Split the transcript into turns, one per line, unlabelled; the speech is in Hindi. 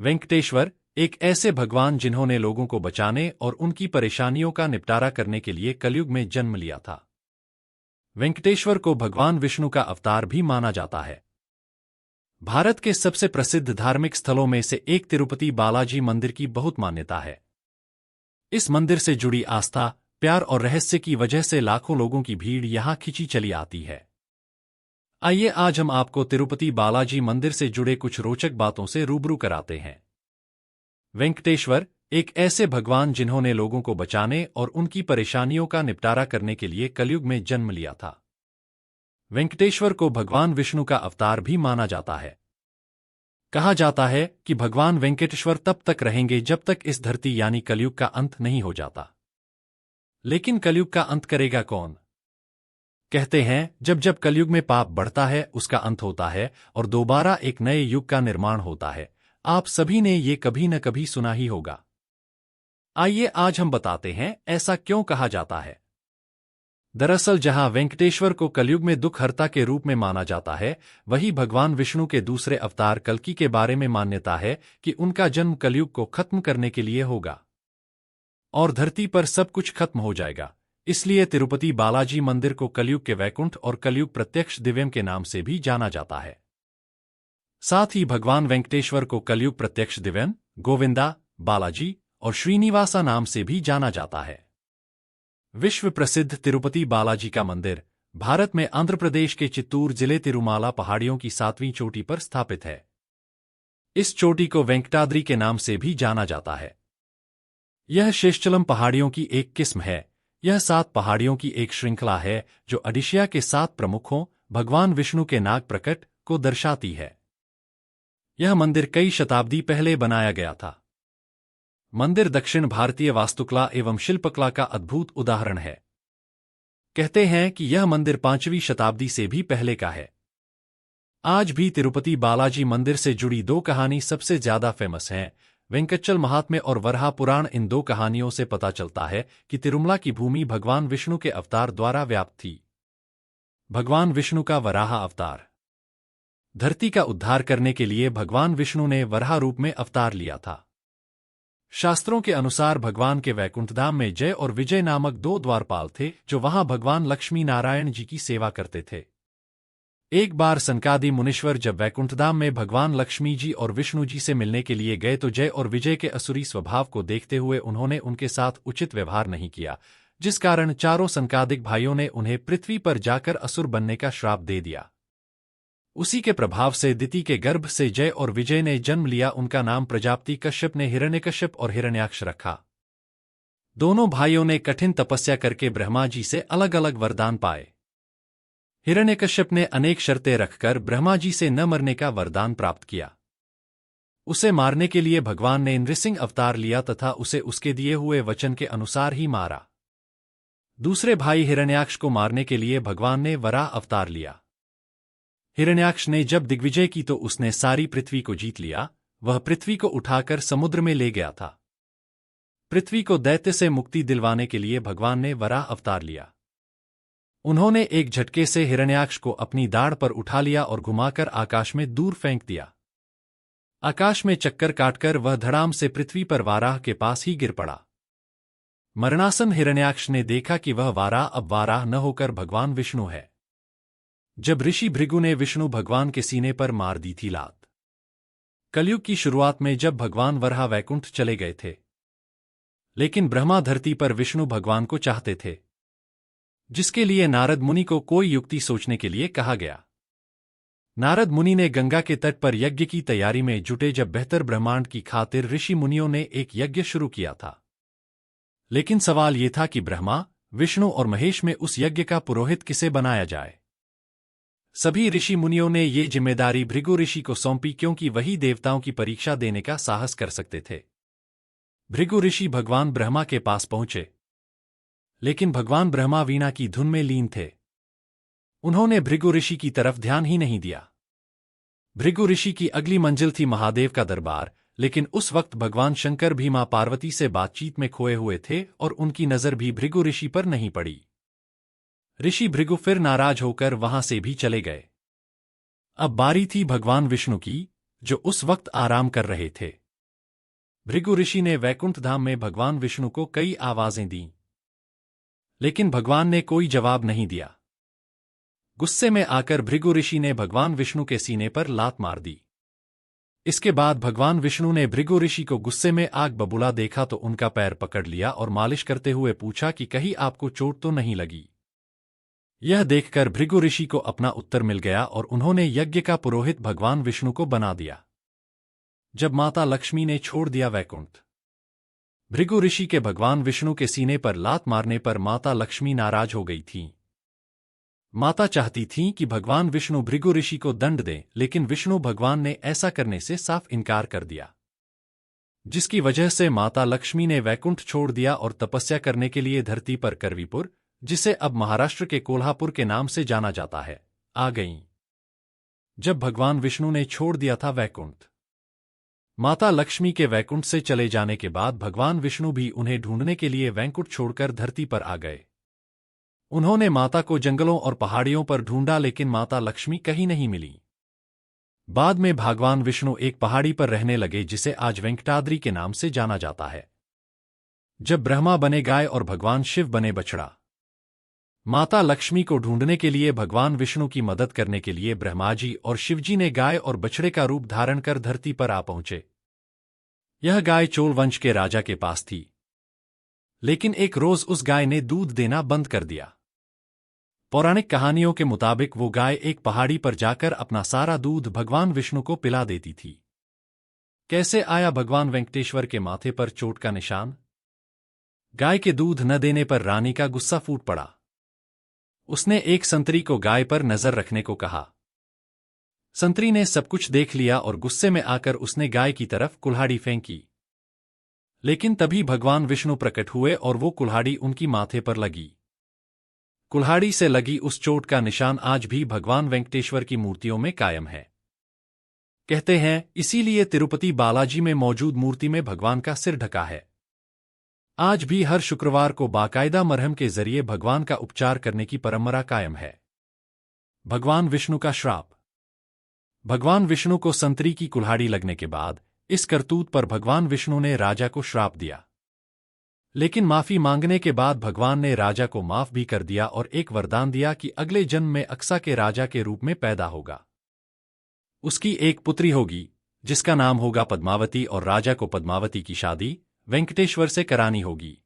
वेंकटेश्वर एक ऐसे भगवान जिन्होंने लोगों को बचाने और उनकी परेशानियों का निपटारा करने के लिए कलयुग में जन्म लिया था। वेंकटेश्वर को भगवान विष्णु का अवतार भी माना जाता है। भारत के सबसे प्रसिद्ध धार्मिक स्थलों में से एक तिरुपति बालाजी मंदिर की बहुत मान्यता है। इस मंदिर से जुड़ी आस्था, प्यार और रहस्य की वजह से लाखों लोगों की भीड़ यहां खिंची चली आती है। आइए आज हम आपको तिरुपति बालाजी मंदिर से जुड़े कुछ रोचक बातों से रूबरू कराते हैं। वेंकटेश्वर एक ऐसे भगवान जिन्होंने लोगों को बचाने और उनकी परेशानियों का निपटारा करने के लिए कलयुग में जन्म लिया था। वेंकटेश्वर को भगवान विष्णु का अवतार भी माना जाता है। कहा जाता है कि भगवान वेंकटेश्वर तब तक रहेंगे जब तक इस धरती यानी कलयुग का अंत नहीं हो जाता। लेकिन कलयुग का अंत करेगा कौन? कहते हैं जब जब कलयुग में पाप बढ़ता है उसका अंत होता है और दोबारा एक नए युग का निर्माण होता है। आप सभी ने ये कभी न कभी सुना ही होगा। आइए आज हम बताते हैं ऐसा क्यों कहा जाता है। दरअसल जहां वेंकटेश्वर को कलयुग में दुखहर्ता के रूप में माना जाता है, वहीं भगवान विष्णु के दूसरे अवतार कल्की के बारे में मान्यता है कि उनका जन्म कलयुग को खत्म करने के लिए होगा और धरती पर सब कुछ खत्म हो जाएगा। इसलिए तिरुपति बालाजी मंदिर को कलयुग के वैकुंठ और कलयुग प्रत्यक्ष दिव्यम के नाम से भी जाना जाता है। साथ ही भगवान वेंकटेश्वर को कलयुग प्रत्यक्ष दिव्यम, गोविंदा, बालाजी और श्रीनिवासा नाम से भी जाना जाता है। विश्व प्रसिद्ध तिरुपति बालाजी का मंदिर भारत में आंध्र प्रदेश के चित्तूर जिले तिरुमाला पहाड़ियों की 7वीं चोटी पर स्थापित है। इस चोटी को वेंकटाद्रि के नाम से भी जाना जाता है। यह शेषचलम पहाड़ियों की एक किस्म है। यह 7 पहाड़ियों की एक श्रृंखला है जो ओडिशा के 7 प्रमुखों भगवान विष्णु के नाग प्रकट को दर्शाती है। यह मंदिर कई शताब्दी पहले बनाया गया था। मंदिर दक्षिण भारतीय वास्तुकला एवं शिल्पकला का अद्भुत उदाहरण है। कहते हैं कि यह मंदिर 5वीं शताब्दी से भी पहले का है। आज भी तिरुपति बालाजी मंदिर से जुड़ी 2 कहानी सबसे ज्यादा फेमस हैं, वेंकटचल महात्म्य और वराह पुराण। इन 2 कहानियों से पता चलता है कि तिरुमला की भूमि भगवान विष्णु के अवतार द्वारा व्याप्त थी। भगवान विष्णु का वराह अवतार। धरती का उद्धार करने के लिए भगवान विष्णु ने वराह रूप में अवतार लिया था। शास्त्रों के अनुसार भगवान के वैकुंठधाम में जय और विजय नामक 2 द्वारपाल थे जो वहां भगवान लक्ष्मी नारायण जी की सेवा करते थे। एक बार सनकादि मुनीश्वर जब वैकुंठधाम में भगवान लक्ष्मी जी और विष्णु जी से मिलने के लिए गए तो जय और विजय के असुरी स्वभाव को देखते हुए उन्होंने उनके साथ उचित व्यवहार नहीं किया, जिस कारण चारों सनकादिक भाइयों ने उन्हें पृथ्वी पर जाकर असुर बनने का श्राप दे दिया। उसी के प्रभाव से दिति के गर्भ से जय और विजय ने जन्म लिया। उनका नाम प्रजापति कश्यप ने हिरण्यकश्यप और हिरण्याक्ष रखा। दोनों भाइयों ने कठिन तपस्या करके ब्रह्मा जी से अलग अलग वरदान पाए। हिरण्यकश्यप ने अनेक शर्तें रखकर ब्रह्मा जी से न मरने का वरदान प्राप्त किया। उसे मारने के लिए भगवान ने नृसिंह अवतार लिया तथा उसे उसके दिए हुए वचन के अनुसार ही मारा। दूसरे भाई हिरण्याक्ष को मारने के लिए भगवान ने वराह अवतार लिया। हिरण्याक्ष ने जब दिग्विजय की तो उसने सारी पृथ्वी को जीत लिया। वह पृथ्वी को उठाकर समुद्र में ले गया था। पृथ्वी को दैत्य से मुक्ति दिलवाने के लिए भगवान ने वराह अवतार लिया। उन्होंने एक झटके से हिरण्याक्ष को अपनी दाढ़ पर उठा लिया और घुमाकर आकाश में दूर फेंक दिया। आकाश में चक्कर काटकर वह धड़ाम से पृथ्वी पर वाराह के पास ही गिर पड़ा। मरणासन हिरण्याक्ष ने देखा कि वह वाराह अब वाराह न होकर भगवान विष्णु है। जब ऋषि भृगु ने विष्णु भगवान के सीने पर मार दी थी लात। कलयुग की शुरुआत में जब भगवान वराह वैकुंठ चले गए थे, लेकिन ब्रह्मा धरती पर विष्णु भगवान को चाहते थे, जिसके लिए नारद मुनि को कोई युक्ति सोचने के लिए कहा गया। नारद मुनि ने गंगा के तट पर यज्ञ की तैयारी में जुटे जब बेहतर ब्रह्मांड की खातिर ऋषि मुनियों ने एक यज्ञ शुरू किया था। लेकिन सवाल ये था कि ब्रह्मा, विष्णु और महेश में उस यज्ञ का पुरोहित किसे बनाया जाए। सभी ऋषि मुनियों ने ये जिम्मेदारी भृगु ऋषि को सौंपी क्योंकि वही देवताओं की परीक्षा देने का साहस कर सकते थे। भृगु ऋषि भगवान ब्रह्मा के पास पहुंचे, लेकिन भगवान ब्रह्मा वीणा की धुन में लीन थे। उन्होंने भृगु ऋषि की तरफ ध्यान ही नहीं दिया। भृगु ऋषि की अगली मंजिल थी महादेव का दरबार, लेकिन उस वक्त भगवान शंकर भी मां पार्वती से बातचीत में खोए हुए थे और उनकी नजर भी भृगु ऋषि पर नहीं पड़ी। ऋषि भृगु फिर नाराज होकर वहां से भी चले गए। अब बारी थी भगवान विष्णु की, जो उस वक्त आराम कर रहे थे। भृगु ऋषि ने वैकुंठ धाम में भगवान विष्णु को कई आवाजें दीं, लेकिन भगवान ने कोई जवाब नहीं दिया। गुस्से में आकर भृगु ऋषि ने भगवान विष्णु के सीने पर लात मार दी। इसके बाद भगवान विष्णु ने भृगु ऋषि को गुस्से में आग बबूला देखा तो उनका पैर पकड़ लिया और मालिश करते हुए पूछा कि कहीं आपको चोट तो नहीं लगी। यह देखकर भृगु ऋषि को अपना उत्तर मिल गया और उन्होंने यज्ञ का पुरोहित भगवान विष्णु को बना दिया। जब माता लक्ष्मी ने छोड़ दिया वैकुंठ, भृगु ऋषि के भगवान विष्णु के सीने पर लात मारने पर माता लक्ष्मी नाराज हो गई थीं। माता चाहती थीं कि भगवान विष्णु भृगु ऋषि को दंड दें, लेकिन विष्णु भगवान ने ऐसा करने से साफ इनकार कर दिया, जिसकी वजह से माता लक्ष्मी ने वैकुंठ छोड़ दिया और तपस्या करने के लिए धरती पर करवीपुर, जिसे अब महाराष्ट्र के कोल्हापुर के नाम से जाना जाता है, आ गईं। जब भगवान विष्णु ने छोड़ दिया था वैकुंठ, माता लक्ष्मी के वैकुंठ से चले जाने के बाद भगवान विष्णु भी उन्हें ढूंढने के लिए वैकुंठ छोड़कर धरती पर आ गए। उन्होंने माता को जंगलों और पहाड़ियों पर ढूंढा, लेकिन माता लक्ष्मी कहीं नहीं मिली। बाद में भगवान विष्णु एक पहाड़ी पर रहने लगे, जिसे आज वेंकटाद्रि के नाम से जाना जाता है। जब ब्रह्मा बने गाय और भगवान शिव बने बछड़ा, माता लक्ष्मी को ढूंढने के लिए भगवान विष्णु की मदद करने के लिए ब्रह्माजी और शिवजी ने गाय और बछड़े का रूप धारण कर धरती पर आ पहुंचे। यह गाय चोल वंश के राजा के पास थी, लेकिन एक रोज उस गाय ने दूध देना बंद कर दिया। पौराणिक कहानियों के मुताबिक वो गाय एक पहाड़ी पर जाकर अपना सारा दूध भगवान विष्णु को पिला देती थी। कैसे आया भगवान वेंकटेश्वर के माथे पर चोट का निशान? गाय के दूध न देने पर रानी का गुस्सा फूट पड़ा। उसने एक संतरी को गाय पर नजर रखने को कहा। संतरी ने सब कुछ देख लिया और गुस्से में आकर उसने गाय की तरफ कुल्हाड़ी फेंकी, लेकिन तभी भगवान विष्णु प्रकट हुए और वो कुल्हाड़ी उनकी माथे पर लगी। कुल्हाड़ी से लगी उस चोट का निशान आज भी भगवान वेंकटेश्वर की मूर्तियों में कायम है। कहते हैं इसीलिए तिरुपति बालाजी में मौजूद मूर्ति में भगवान का सिर ढका है। आज भी हर शुक्रवार को बाकायदा मरहम के जरिए भगवान का उपचार करने की परंपरा कायम है। भगवान विष्णु का श्राप। भगवान विष्णु को संतरी की कुल्हाड़ी लगने के बाद इस करतूत पर भगवान विष्णु ने राजा को श्राप दिया, लेकिन माफी मांगने के बाद भगवान ने राजा को माफ भी कर दिया और एक वरदान दिया कि अगले जन्म में अक्सा के राजा के रूप में पैदा होगा। उसकी एक पुत्री होगी जिसका नाम होगा पद्मावती और राजा को पद्मावती की शादी वेंकटेश्वर से करानी होगी।